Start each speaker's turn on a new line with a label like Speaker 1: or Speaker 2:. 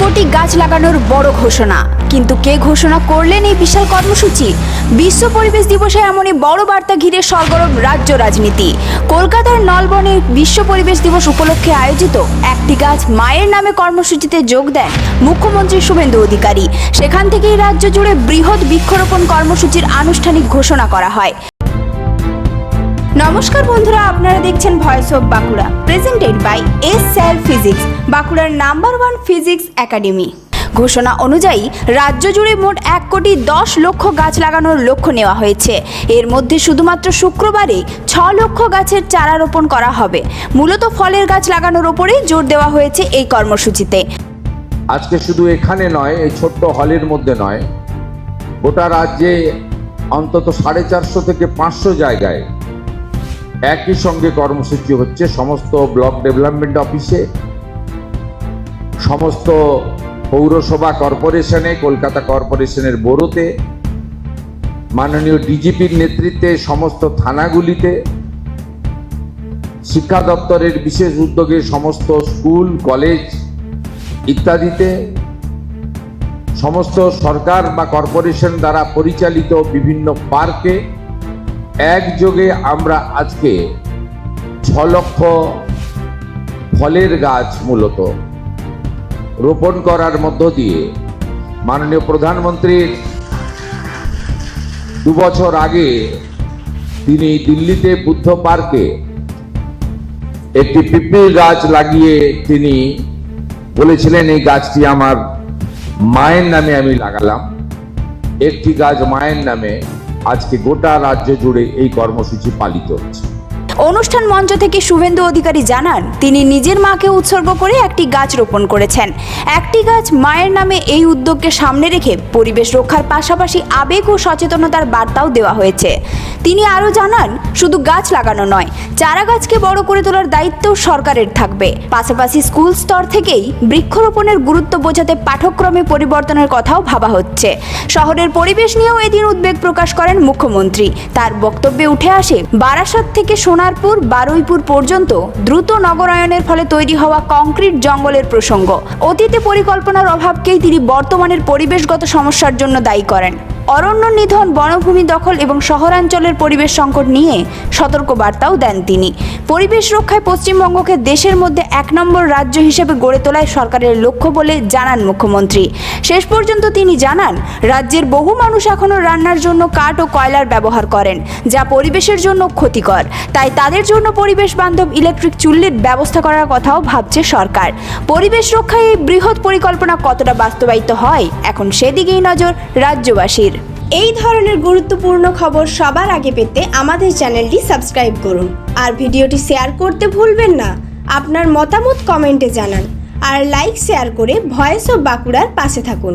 Speaker 1: কোটি গাছ লাগানোর বড় ঘোষণা। কিন্তু কে ঘোষণা করলেন এই বিশাল কর্মসূচি? বিশ্ব পরিবেশ দিবসে এমনই বড় বার্তা ঘিরে সরগরম রাজ্য রাজনীতি। কলকাতার নলবনে বিশ্ব পরিবেশ দিবস উপলক্ষে আয়োজিত একটি গাছ মায়ের নামে কর্মসূচিতে যোগ দেন মুখ্যমন্ত্রী শুভেন্দু অধিকারী। সেখান থেকেই রাজ্য জুড়ে বৃহৎ বৃক্ষরোপণ কর্মসূচির আনুষ্ঠানিক ঘোষণা করা হয়। নমস্কার বন্ধুরা, আপনারা দেখছেন voice of Bankura, presented by S sir physics, বাঁকুড়ার নাম্বার 1 ফিজিক্স একাডেমি। ঘোষণা অনুযায়ী রাজ্য জুড়ে মোট 1,10,00,000 গাছ লাগানোর লক্ষ্য নেওয়া হয়েছে। এর মধ্যে শুধুমাত্র শুক্রবারে 6 লক্ষ গাছের চারা রোপণ করা হবে। মূলত ফলের গাছ লাগানোর ওপরেই জোর দেওয়া হয়েছে এই কর্মসূচিতে।
Speaker 2: আজকে শুধু এখানে নয়, এই ছোট্ট হলের মধ্যে নয়, গোটা রাজ্যে অন্তত 450 থেকে 500 জায়গায় একই সঙ্গে কর্মসূচি হচ্ছে। সমস্ত ব্লক ডেভেলপমেন্ট অফিসে, সমস্ত পৌরসভা কর্পোরেশনে, কলকাতা কর্পোরেশনের বোরোতে, মাননীয় ডিজিপির নেতৃত্বে সমস্ত থানাগুলিতে, শিক্ষা দপ্তরের বিশেষ উদ্যোগে সমস্ত স্কুল কলেজ ইত্যাদিতে, সমস্ত সরকার বা কর্পোরেশন দ্বারা পরিচালিত বিভিন্ন পার্কে একযোগে আমরা আজকে 6 লক্ষ ফলের গাছ মূলত রোপণ করার মধ্য দিয়ে মাননীয় প্রধানমন্ত্রীর 2 বছর আগে তিনি দিল্লিতে বুদ্ধ পার্কে একটি পিপল গাছ লাগিয়ে তিনি বলেছিলেন, এই গাছটি আমার মায়ের নামে আমি লাগালাম। একটি গাছ মায়ের নামে আজকে গোটা রাজ্য জুড়ে এই কর্মসূচি পালিত হচ্ছে।
Speaker 1: অনুষ্ঠান মঞ্চ থেকে শুভেন্দু অধিকারী জানান, তিনি নিজের মাকে উৎসর্গ করে একটি গাছ রোপণ করেছেন। একটি গাছ মায়ের নামে এই উদ্যোগকে সামনে রেখে পরিবেশ রক্ষার পাশাপাশি আবেগ ও সচেতনতার বার্তাও দেওয়া হয়েছে। তিনি আরও জানান, শুধু গাছ লাগানো নয়, চারা গাছকে বড় করে তোলার দায়িত্বও সরকারের থাকবে। পাশাপাশি স্কুল স্তর থেকেই বৃক্ষরোপণের গুরুত্ব বোঝাতে পাঠ্যক্রমে পরিবর্তনের কথাও ভাবা হচ্ছে। শহরের পরিবেশ নিয়েও এদিন উদ্বেগ প্রকাশ করেন মুখ্যমন্ত্রী। তার বক্তব্যে উঠে আসে বারাসাত থেকে সোনারপুর বারুইপুর পর্যন্ত দ্রুত নগরায়নের ফলে তৈরি হওয়া কংক্রিট জঙ্গলের প্রসঙ্গ। অতীতে পরিকল্পনার অভাবকেই তিনি বর্তমানের পরিবেশগত সমস্যার জন্য দায়ী করেন। অরণ্য নিধন, বনভূমি দখল এবং শহরাঞ্চলের পরিবেশ সংকট নিয়ে সতর্ক বার্তাও দেন তিনি। পরিবেশ রক্ষায় পশ্চিমবঙ্গকে দেশের মধ্যে 1 নম্বর রাজ্য হিসেবে গড়ে তোলায় সরকারের লক্ষ্য বলে জানান মুখ্যমন্ত্রী। শেষ পর্যন্ত তিনি জানান, রাজ্যের বহু মানুষ এখনও রান্নার জন্য কাঠ ও কয়লার ব্যবহার করেন, যা পরিবেশের জন্য ক্ষতিকর। তাই তাদের জন্য পরিবেশ বান্ধব ইলেকট্রিক চুল্লির ব্যবস্থা করার কথাও ভাবছে সরকার। পরিবেশ রক্ষায় এই বৃহৎ পরিকল্পনা কতটা বাস্তবায়িত হয়, এখন সেদিকেই নজর রাজ্যবাসীর। এই ধরনের গুরুত্বপূর্ণ খবর সবার আগে পেতে আমাদের চ্যানেলটি সাবস্ক্রাইব করুন আর ভিডিওটি শেয়ার করতে ভুলবেন না। আপনার মতামত কমেন্টে জানান আর লাইক শেয়ার করে ভয়েস অফ বাঁকুড়ার পাশে থাকুন।